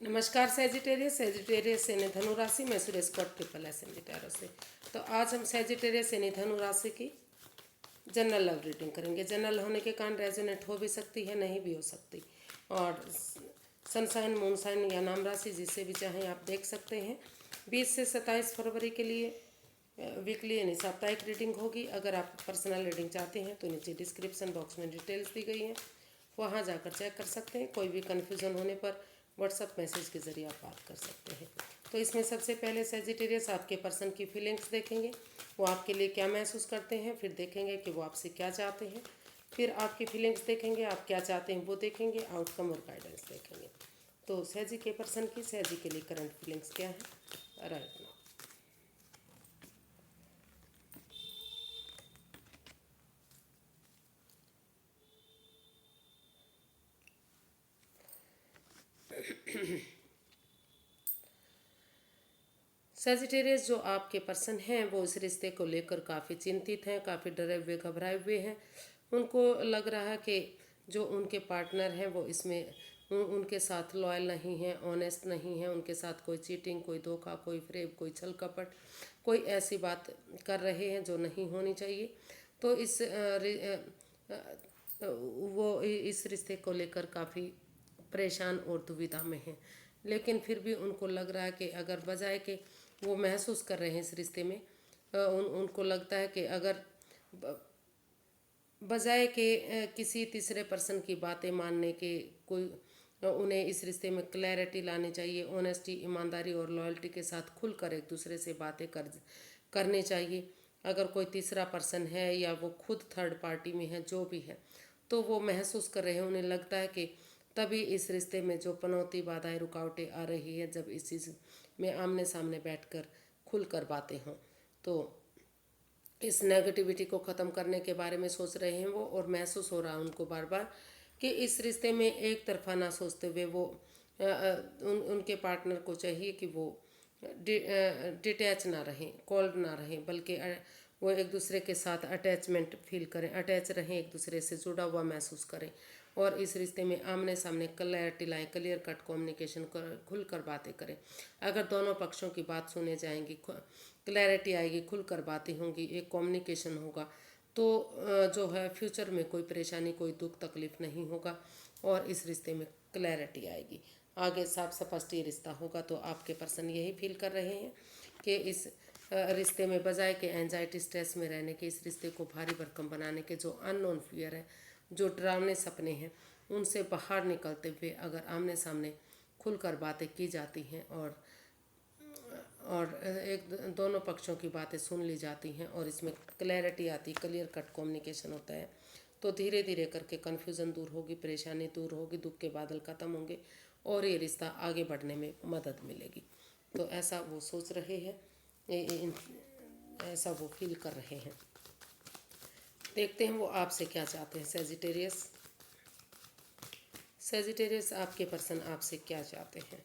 नमस्कार Sagittarius Sagittarius यानी धनु राशि में सुरेश कोट ट्रिपल एस टैरो से। तो आज हम सेजिटेरियस यानी धनु राशि की जनरल लव रीडिंग करेंगे। जनरल होने के कारण रेजोनेट हो भी सकती है, नहीं भी हो सकती। और सनसाइन, मूनसाइन या नाम राशि जिससे भी चाहें आप देख सकते हैं। 20 से 27 फरवरी के लिए वीकली यानी साप्ताहिक रीडिंग होगी। अगर आप पर्सनल रीडिंग चाहते हैं तो नीचे डिस्क्रिप्शन बॉक्स में डिटेल्स दी गई हैं, वहाँ जाकर चेक कर सकते हैं। कोई भी कन्फ्यूज़न होने पर व्हाट्सएप मैसेज के ज़रिए आप बात कर सकते हैं। तो इसमें सबसे पहले सेजिटेरियस आपके पर्सन की फीलिंग्स देखेंगे, वो आपके लिए क्या महसूस करते हैं। फिर देखेंगे कि वो आपसे क्या चाहते हैं। फिर आपकी फीलिंग्स देखेंगे, आप क्या चाहते हैं वो देखेंगे, आउटकम और गाइडेंस देखेंगे। तो सहजी के पर्सन की सहजी के लिए करंट फीलिंग्स क्या है राइट नाउ। सेजिटेरियस जो आपके पर्सन हैं वो इस रिश्ते को लेकर काफ़ी चिंतित हैं, काफ़ी डरे हुए घबराए हुए हैं। उनको लग रहा है कि जो उनके पार्टनर हैं वो इसमें उनके साथ लॉयल नहीं है, ऑनेस्ट नहीं है। उनके साथ कोई चीटिंग, कोई धोखा, कोई फ्रेब, कोई छल कपट, कोई ऐसी बात कर रहे हैं जो नहीं होनी चाहिए। तो वो इस रिश्ते को लेकर काफ़ी परेशान और दुविधा में हैं। लेकिन फिर भी उनको लग रहा है कि अगर बजाय के वो महसूस कर रहे हैं इस रिश्ते में, उनको लगता है कि अगर बजाय के किसी तीसरे पर्सन की बातें मानने के, कोई उन्हें इस रिश्ते में क्लैरिटी लानी चाहिए। ऑनेस्टी, ईमानदारी और लॉयल्टी के साथ खुलकर एक दूसरे से बातें करनी चाहिए। अगर कोई तीसरा पर्सन है या वो खुद थर्ड पार्टी में है, जो भी है, तो वो महसूस कर रहे हैं, उन्हें लगता है कि तभी इस रिश्ते में जो पनौती, बाधाएं, रुकावटें आ रही है, जब इस चीज़ में आमने सामने बैठकर खुलकर बातें हों। तो इस नेगेटिविटी को ख़त्म करने के बारे में सोच रहे हैं वो, और महसूस हो रहा है उनको बार बार कि इस रिश्ते में एक तरफा ना सोचते हुए वो उनके पार्टनर को चाहिए कि वो डिटैच ना रहें, कोल्ड ना रहें, बल्कि वो एक दूसरे के साथ अटैचमेंट फील करें, अटैच रहें, एक दूसरे से जुड़ा हुआ महसूस करें। और इस रिश्ते में आमने सामने क्लैरिटी लाएं, क्लियर कट कम्युनिकेशन कर, खुलकर बातें करें। अगर दोनों पक्षों की बात सुने जाएंगी, क्लैरिटी आएगी, खुलकर बातें होंगी, एक कम्युनिकेशन होगा, तो जो है फ्यूचर में कोई परेशानी, कोई दुख तकलीफ नहीं होगा और इस रिश्ते में क्लैरिटी आएगी। आगे साफ स्पष्ट ये रिश्ता होगा। तो आपके पर्सन यही फील कर रहे हैं कि इस रिश्ते में बजाय के एंजाइटी, स्ट्रेस में रहने के, इस रिश्ते को भारी भरकम बनाने के, जो अननोन फियर है, जो डरावने सपने हैं, उनसे बाहर निकलते हुए अगर आमने सामने खुलकर बातें की जाती हैं और एक दोनों पक्षों की बातें सुन ली जाती हैं और इसमें क्लैरिटी आती, क्लियर कट कम्युनिकेशन होता है, तो धीरे धीरे करके कन्फ्यूज़न दूर होगी, परेशानी दूर होगी, दुख के बादल ख़त्म होंगे और ये रिश्ता आगे बढ़ने में मदद मिलेगी। तो ऐसा वो सोच रहे हैं, ऐसा वो फील कर रहे हैं। देखते हैं वो आपसे क्या चाहते हैं। सेजिटेरियस सेजिटेरियस आपके पर्सन आपसे क्या चाहते हैं।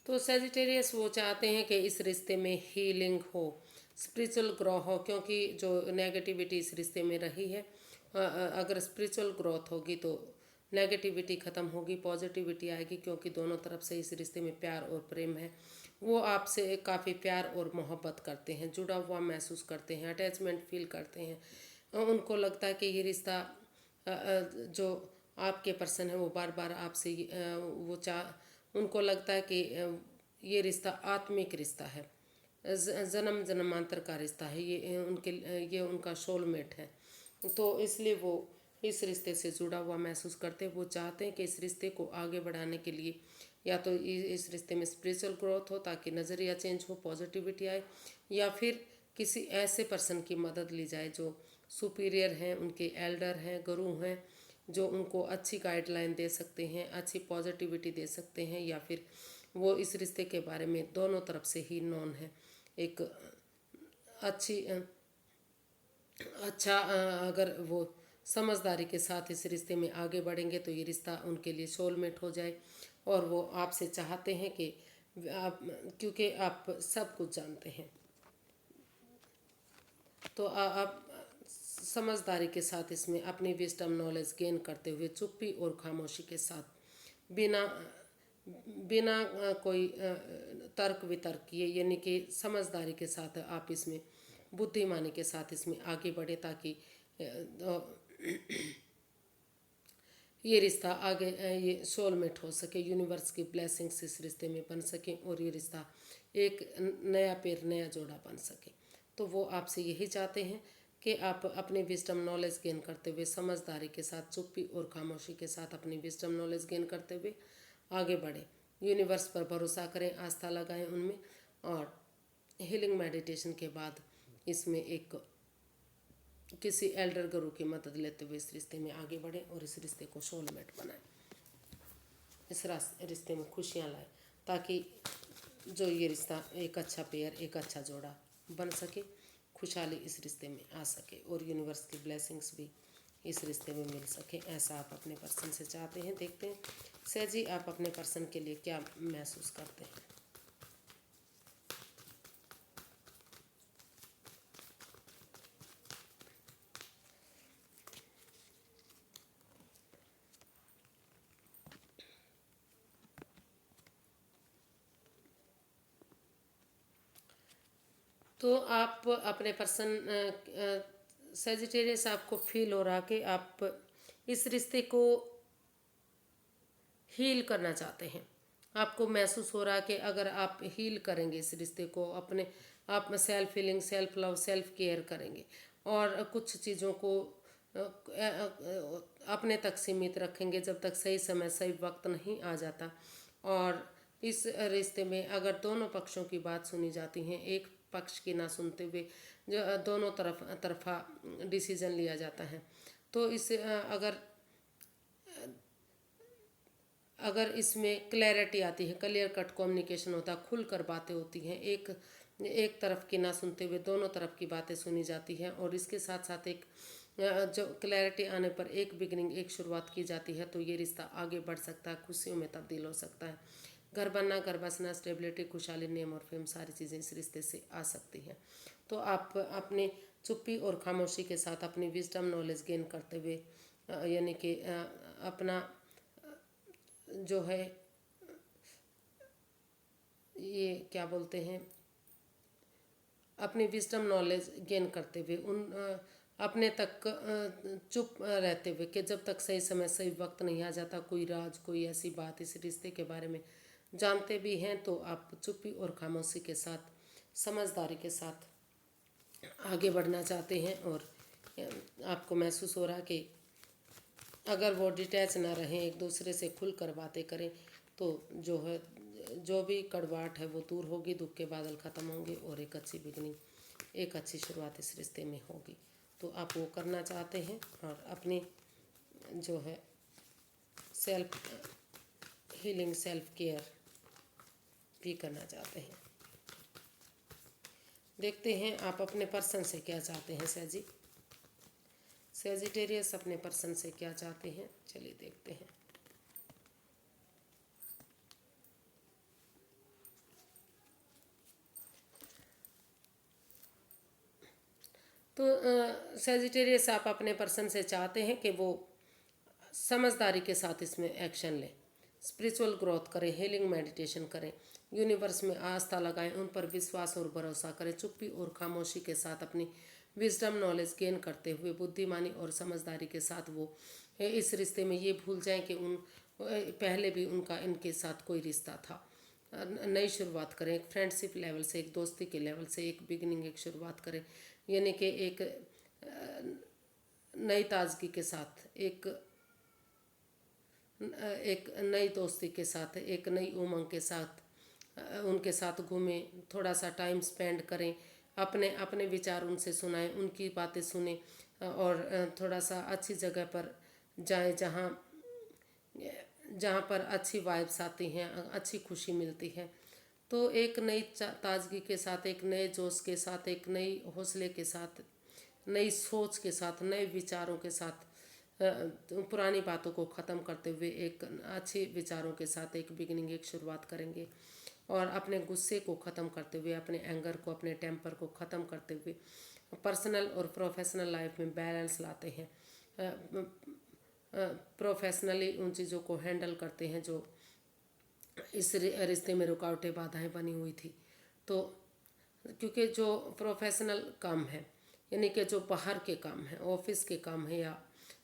तो सेजिटेरियस वो चाहते हैं कि इस रिश्ते में हीलिंग हो, स्पिरिचुअल ग्रो हो, क्योंकि जो नेगेटिविटी इस रिश्ते में रही है, अगर स्पिरिचुअल ग्रोथ होगी तो नेगेटिविटी ख़त्म होगी, पॉजिटिविटी आएगी, क्योंकि दोनों तरफ से इस रिश्ते में प्यार और प्रेम है। वो आपसे काफ़ी प्यार और मोहब्बत करते हैं, जुड़ा हुआ महसूस करते हैं, अटैचमेंट फील करते हैं। उनको लगता है कि ये रिश्ता जो आपके पर्सन है वो बार बार आपसे वो उनको लगता है कि ये रिश्ता आत्मिक रिश्ता है, जन्म जन्मांतर का रिश्ता है, ये उनका सोलमेट है। तो इसलिए वो इस रिश्ते से जुड़ा हुआ महसूस करते हैं। वो चाहते हैं कि इस रिश्ते को आगे बढ़ाने के लिए या तो इस रिश्ते में स्पिरिचुअल ग्रोथ हो ताकि नज़रिया चेंज हो, पॉजिटिविटी आए, या फिर किसी ऐसे पर्सन की मदद ली जाए जो सुपीरियर हैं, उनके एल्डर हैं, गुरु हैं, जो उनको अच्छी गाइडलाइन दे सकते हैं, अच्छी पॉजिटिविटी दे सकते हैं, या फिर वो इस रिश्ते के बारे में दोनों तरफ से ही नॉन है, एक अच्छी अच्छा अगर वो समझदारी के साथ इस रिश्ते में आगे बढ़ेंगे तो ये रिश्ता उनके लिए सोलमेट हो जाए। और वो आपसे चाहते हैं कि आप, क्योंकि आप सब कुछ जानते हैं, तो आप समझदारी के साथ इसमें अपनी विजडम नॉलेज गेन करते हुए चुप्पी और खामोशी के साथ बिना बिना कोई तर्क वितर्क किए, यानी कि समझदारी के साथ आप इसमें बुद्धिमानी के साथ इसमें आगे बढ़े, ताकि ये रिश्ता आगे ये सोलमेट हो सके, यूनिवर्स की ब्लेसिंग्स इस रिश्ते में बन सके और ये रिश्ता एक नया पेड़ नया जोड़ा बन सके। तो वो आपसे यही चाहते हैं कि आप अपनी विजडम नॉलेज गेन करते हुए समझदारी के साथ चुप्पी और खामोशी के साथ अपनी विजडम नॉलेज गेन करते हुए आगे बढ़े, यूनिवर्स पर भरोसा करें, आस्था लगाएं उनमें, और हीलिंग मेडिटेशन के बाद इसमें एक किसी एल्डर गुरु की मदद लेते हुए इस रिश्ते में आगे बढ़ें और इस रिश्ते को सोलमेट बनाएं, इस रिश्ते में खुशियाँ लाएं, ताकि जो ये रिश्ता एक अच्छा पेयर एक अच्छा जोड़ा बन सके, खुशहाली इस रिश्ते में आ सके और यूनिवर्स की ब्लेसिंग्स भी इस रिश्ते में मिल सके। ऐसा आप अपने पर्सन से चाहते हैं। देखते हैं सहजी आप अपने पर्सन के लिए क्या महसूस करते हैं। तो आप अपने पर्सन सेजिटेरियस, आपको फील हो रहा कि आप इस रिश्ते को हील करना चाहते हैं। आपको महसूस हो रहा कि अगर आप हील करेंगे इस रिश्ते को, अपने आप में self healing, self love, self care करेंगे और कुछ चीज़ों को अपने तक सीमित रखेंगे जब तक सही समय सही वक्त नहीं आ जाता, और इस रिश्ते में अगर दोनों पक्षों की बात सुनी जाती है, एक पक्ष की ना सुनते हुए जो दोनों तरफा डिसीजन लिया जाता है, तो इस अगर इसमें क्लैरिटी आती है, क्लियर कट कम्युनिकेशन होता है, खुलकर बातें होती हैं, एक तरफ की ना सुनते हुए दोनों तरफ की बातें सुनी जाती हैं, और इसके साथ साथ एक जो क्लैरिटी आने पर एक बिगनिंग, एक शुरुआत की जाती है, तो ये रिश्ता आगे बढ़ सकता है, खुशियों में तब्दील हो सकता है। घर बनना, घर बसना, स्टेबिलिटी, खुशहाली, नेम और फेम, सारी चीज़ें इस रिश्ते से आ सकती हैं। तो आप अपने चुप्पी और खामोशी के साथ अपनी विजडम नॉलेज गेन करते हुए, यानी कि अपना जो है ये क्या बोलते हैं, अपनी विजडम नॉलेज गेन करते हुए अपने तक चुप रहते हुए कि जब तक सही समय सही वक्त नहीं आ जाता, कोई राज, कोई ऐसी बात इस रिश्ते के बारे में जानते भी हैं, तो आप चुप्पी और खामोशी के साथ समझदारी के साथ आगे बढ़ना चाहते हैं, और आपको महसूस हो रहा कि अगर वो डिटैच ना रहें, एक दूसरे से खुलकर बातें करें, तो जो है जो भी कड़वाहट है वो दूर होगी, दुख के बादल ख़त्म होंगे और एक अच्छी बिगनिंग, एक अच्छी शुरुआत इस रिश्ते में होगी। तो आप वो करना चाहते हैं और अपनी जो है सेल्फ हीलिंग, सेल्फ केयर भी करना चाहते हैं। देखते हैं आप अपने पर्सन से क्या चाहते हैं सहजी। सेजिटेरियस अपने पर्सन से क्या चाहते हैं, चलिए देखते हैं। तो सेजिटेरियस आप अपने पर्सन से चाहते हैं कि वो समझदारी के साथ इसमें एक्शन लें, स्पिरिचुअल ग्रोथ करें, हीलिंग मेडिटेशन करें, यूनिवर्स में आस्था लगाएं, उन पर विश्वास और भरोसा करें, चुप्पी और खामोशी के साथ अपनी विजडम नॉलेज गेन करते हुए बुद्धिमानी और समझदारी के साथ वो इस रिश्ते में ये भूल जाएं कि पहले भी उनका इनके साथ कोई रिश्ता था। नई शुरुआत करें, एक फ्रेंडशिप लेवल से, एक दोस्ती के लेवल से एक बिगिनिंग, एक शुरुआत करें, यानी कि एक नई ताजगी के साथ, एक नई दोस्ती के साथ, एक नई उमंग के साथ उनके साथ घूमें, थोड़ा सा टाइम स्पेंड करें, अपने अपने विचार उनसे सुनाएं, उनकी बातें सुने, और थोड़ा सा अच्छी जगह पर जाएं जहाँ जहाँ पर अच्छी वाइब्स आती हैं, अच्छी खुशी मिलती है। तो एक नई ताजगी के साथ, एक नए जोश के साथ, एक नई हौसले के साथ, नई सोच के साथ, नए विचारों के साथ, तो पुरानी बातों को ख़त्म करते हुए एक अच्छे विचारों के साथ एक बिगिनिंग, एक शुरुआत करेंगे, और अपने गुस्से को ख़त्म करते हुए, अपने एंगर को, अपने टेम्पर को ख़त्म करते हुए पर्सनल और प्रोफेशनल लाइफ में बैलेंस लाते हैं। प्रोफेशनली उन चीज़ों को हैंडल करते हैं जो इस रिश्ते में रुकावटें बाधाएं बनी हुई थी। तो क्योंकि जो प्रोफेशनल काम है, यानी कि जो बाहर के काम है, ऑफिस के काम है या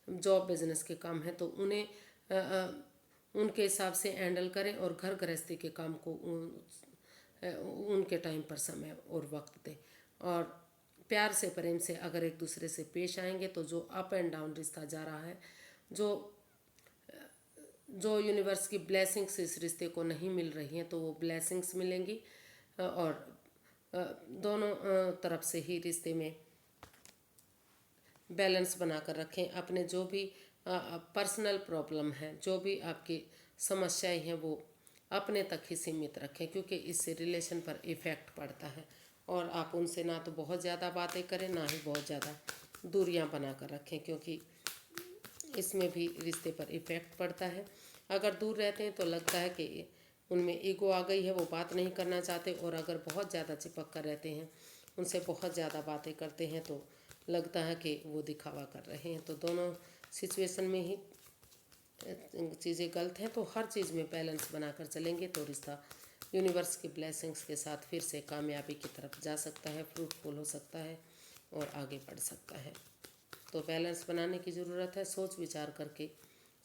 जॉब बिजनेस के काम है, तो उन्हें उनके हिसाब से हैंडल करें और घर गृहस्थी के काम को उनके टाइम पर समय और वक्त दें। और प्यार से, प्रेम से अगर एक दूसरे से पेश आएंगे तो जो अप एंड डाउन रिश्ता जा रहा है, जो जो यूनिवर्स की ब्लेसिंग्स इस रिश्ते को नहीं मिल रही हैं, तो वो ब्लेसिंग्स मिलेंगी। और दोनों तरफ से ही रिश्ते में बैलेंस बनाकर रखें। अपने जो भी पर्सनल प्रॉब्लम है, जो भी आपकी समस्याएं हैं, वो अपने तक ही सीमित रखें, क्योंकि इससे रिलेशन पर इफ़ेक्ट पड़ता है। और आप उनसे ना तो बहुत ज़्यादा बातें करें, ना ही बहुत ज़्यादा दूरियां बना कर रखें, क्योंकि इसमें भी रिश्ते पर इफ़ेक्ट पड़ता है। अगर दूर रहते हैं तो लगता है कि उनमें ईगो आ गई है, वो बात नहीं करना चाहते। और अगर बहुत ज़्यादा चिपक कर रहते हैं, उनसे बहुत ज़्यादा बातें करते हैं, तो लगता है कि वो दिखावा कर रहे हैं। तो दोनों सिचुएशन में ही चीज़ें गलत हैं। तो हर चीज़ में बैलेंस बनाकर चलेंगे तो रिश्ता यूनिवर्स की ब्लेसिंग्स के साथ फिर से कामयाबी की तरफ जा सकता है, फ्रूटफुल हो सकता है और आगे बढ़ सकता है। तो बैलेंस बनाने की ज़रूरत है। सोच विचार करके,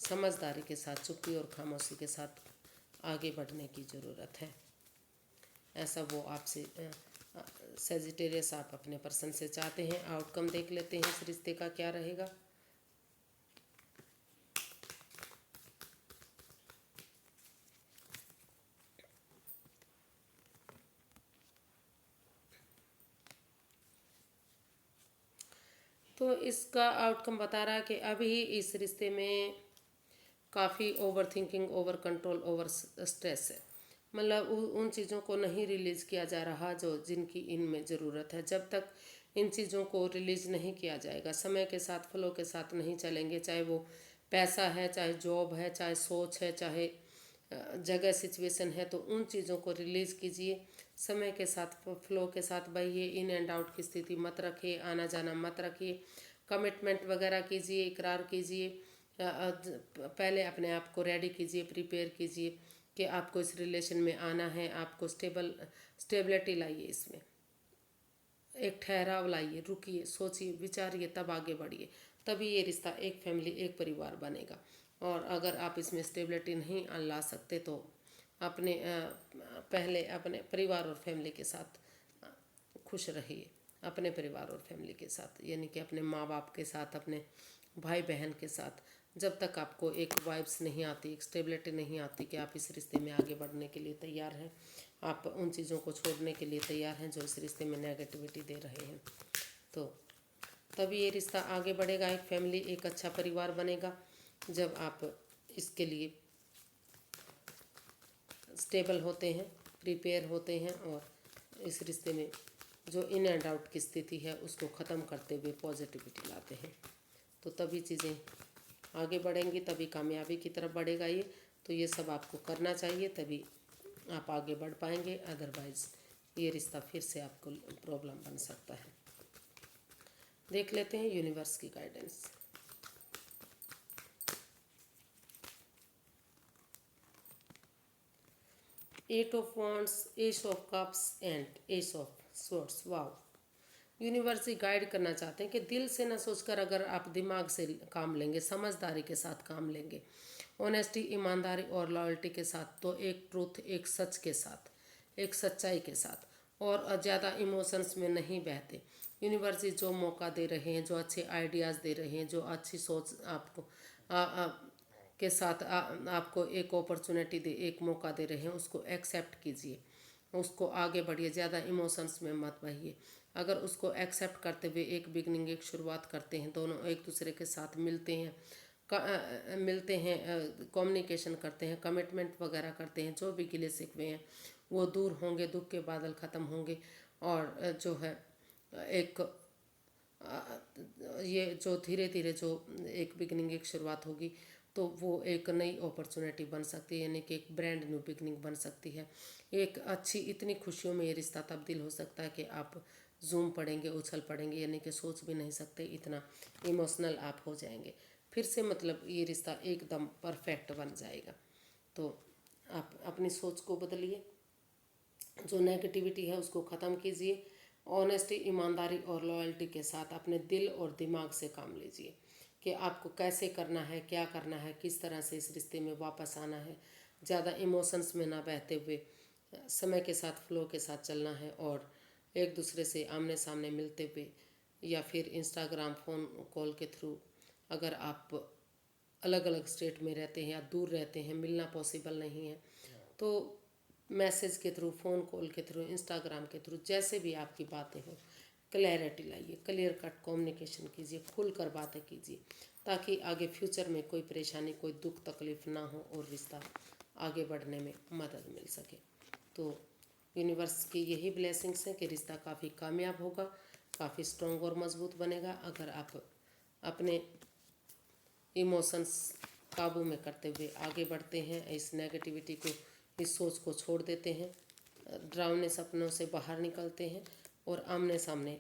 समझदारी के साथ, चुप्पी और खामोशी के साथ आगे बढ़ने की ज़रूरत है। ऐसा वो आपसे सेजिटेरियस आप अपने पर्सन से चाहते हैं। आउटकम देख लेते हैं इस रिश्ते का क्या रहेगा। तो इसका आउटकम बता रहा है कि अभी इस रिश्ते में काफ़ी over thinking, over control, over stress है। मतलब उन चीज़ों को नहीं रिलीज़ किया जा रहा जो जिनकी इनमें ज़रूरत है। जब तक इन चीज़ों को रिलीज़ नहीं किया जाएगा, समय के साथ, फ्लो के साथ नहीं चलेंगे, चाहे वो पैसा है, चाहे जॉब है, चाहे सोच है, चाहे जगह सिचुएशन है, तो उन चीज़ों को रिलीज़ कीजिए। समय के साथ, फ्लो के साथ बहिए। इन एंड आउट की स्थिति मत रखिए, आना जाना मत रखिए। कमिटमेंट वगैरह कीजिए, इकरार कीजिए। पहले अपने आप को रेडी कीजिए, प्रिपेयर कीजिए कि आपको इस रिलेशन में आना है। आपको स्टेबिलिटी लाइए, इसमें एक ठहराव लाइए, रुकिए, सोचिए, विचारिए, तब आगे बढ़िए। तभी ये रिश्ता एक फैमिली, एक परिवार बनेगा। और अगर आप इसमें स्टेबिलिटी नहीं ला सकते तो अपने पहले अपने परिवार और फैमिली के साथ खुश रहिए। अपने परिवार और फैमिली के साथ, यानी कि अपने माँ बाप के साथ, अपने भाई बहन के साथ। जब तक आपको एक वाइब्स नहीं आती, एक स्टेबिलिटी नहीं आती कि आप इस रिश्ते में आगे बढ़ने के लिए तैयार हैं, आप उन चीज़ों को छोड़ने के लिए तैयार हैं जो इस रिश्ते में नेगेटिविटी दे रहे हैं, तो तभी ये रिश्ता आगे बढ़ेगा। एक फैमिली, एक अच्छा परिवार बनेगा जब आप इसके लिए स्टेबल होते हैं, प्रिपेयर होते हैं और इस रिश्ते में जो इन एंड आउट की स्थिति है उसको ख़त्म करते हुए पॉजिटिविटी लाते हैं। तो तभी चीज़ें आगे बढ़ेंगी, तभी कामयाबी की तरफ बढ़ेगा ये। तो ये सब आपको करना चाहिए, तभी आप आगे बढ़ पाएंगे। अदरवाइज़ ये रिश्ता फिर से आपको प्रॉब्लम बन सकता है। देख लेते हैं यूनिवर्स की guidance. Eight of wands, ace of cups and ace of swords. Wow, universe ही गाइड करना चाहते हैं कि दिल से ना सोचकर अगर आप दिमाग से काम लेंगे, समझदारी के साथ काम लेंगे, ऑनेस्टी, ईमानदारी और लॉयल्टी के साथ, तो एक ट्रूथ, एक सच के साथ, एक सच्चाई के साथ, और ज़्यादा इमोशंस में नहीं बहते। यूनिवर्स ही जो मौका दे रहे हैं, जो अच्छे आइडियाज़ दे रहे हैं, जो अच्छी सोच आपको के साथ आपको एक अपॉर्चुनिटी दे, एक मौका दे रहे हैं, उसको एक्सेप्ट कीजिए, उसको आगे बढ़िए। ज़्यादा इमोशंस में मत बहिए। अगर उसको एक्सेप्ट करते हुए एक बिगनिंग, एक शुरुआत करते हैं, दोनों एक दूसरे के साथ मिलते हैं, कम्युनिकेशन करते हैं, कमिटमेंट वगैरह करते हैं, जो भी गिले शिकवे हैं वो दूर होंगे, दुख के बादल ख़त्म होंगे। और जो है एक ये जो धीरे धीरे जो एक बिगनिंग, एक शुरुआत होगी, तो वो एक नई अपॉर्चुनिटी बन सकती है, यानी कि एक ब्रांड न्यू बिगनिंग बन सकती है। एक अच्छी इतनी खुशियों में ये रिश्ता तब्दील हो सकता है कि आप जूम पड़ेंगे, उछल पड़ेंगे, यानी कि सोच भी नहीं सकते, इतना इमोशनल आप हो जाएंगे। फिर से मतलब ये रिश्ता एकदम परफेक्ट बन जाएगा। तो आप अपनी सोच को बदलिए, जो नेगेटिविटी है उसको ख़त्म कीजिए। ऑनेस्टी, ईमानदारी और लॉयल्टी के साथ अपने दिल और दिमाग से काम लीजिए कि आपको कैसे करना है, क्या करना है, किस तरह से इस रिश्ते में वापस आना है। ज़्यादा इमोशंस में ना बहते हुए समय के साथ फ्लो के साथ चलना है, और एक दूसरे से आमने सामने मिलते हुए या फिर इंस्टाग्राम फ़ोन कॉल के थ्रू, अगर आप अलग अलग स्टेट में रहते हैं या दूर रहते हैं, मिलना पॉसिबल नहीं है, तो मैसेज के थ्रू, फ़ोन कॉल के थ्रू, इंस्टाग्राम के थ्रू, जैसे भी आपकी बातें हों, क्लैरिटी लाइए, क्लियर कट कम्युनिकेशन कीजिए, खुल कर बातें कीजिए, ताकि आगे फ्यूचर में कोई परेशानी, कोई दुख तकलीफ़ ना हो और रिश्ता आगे बढ़ने में मदद मिल सके। तो यूनिवर्स की यही ब्लेसिंग्स हैं कि रिश्ता काफ़ी कामयाब होगा, काफ़ी स्ट्रॉन्ग और मजबूत बनेगा अगर आप अपने इमोशंस काबू में करते हुए आगे बढ़ते हैं, इस नेगेटिविटी को, इस सोच को छोड़ देते हैं, डरावने सपनों से बाहर निकलते हैं और आमने सामने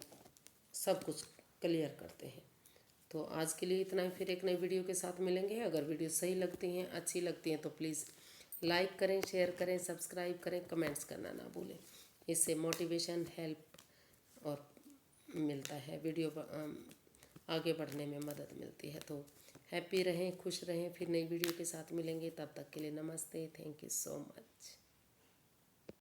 सब कुछ क्लियर करते हैं। तो आज के लिए इतना ही, फिर एक नई वीडियो के साथ मिलेंगे। अगर वीडियो सही लगती हैं, अच्छी लगती हैं, तो प्लीज़ लाइक करें, शेयर करें, सब्सक्राइब करें, कमेंट्स करना ना भूलें। इससे मोटिवेशन, हेल्प और मिलता है, वीडियो आगे बढ़ने में मदद मिलती है। तो हैप्पी रहें, खुश रहें, फिर नई वीडियो के साथ मिलेंगे। तब तक के लिए नमस्ते, थैंक यू सो मच।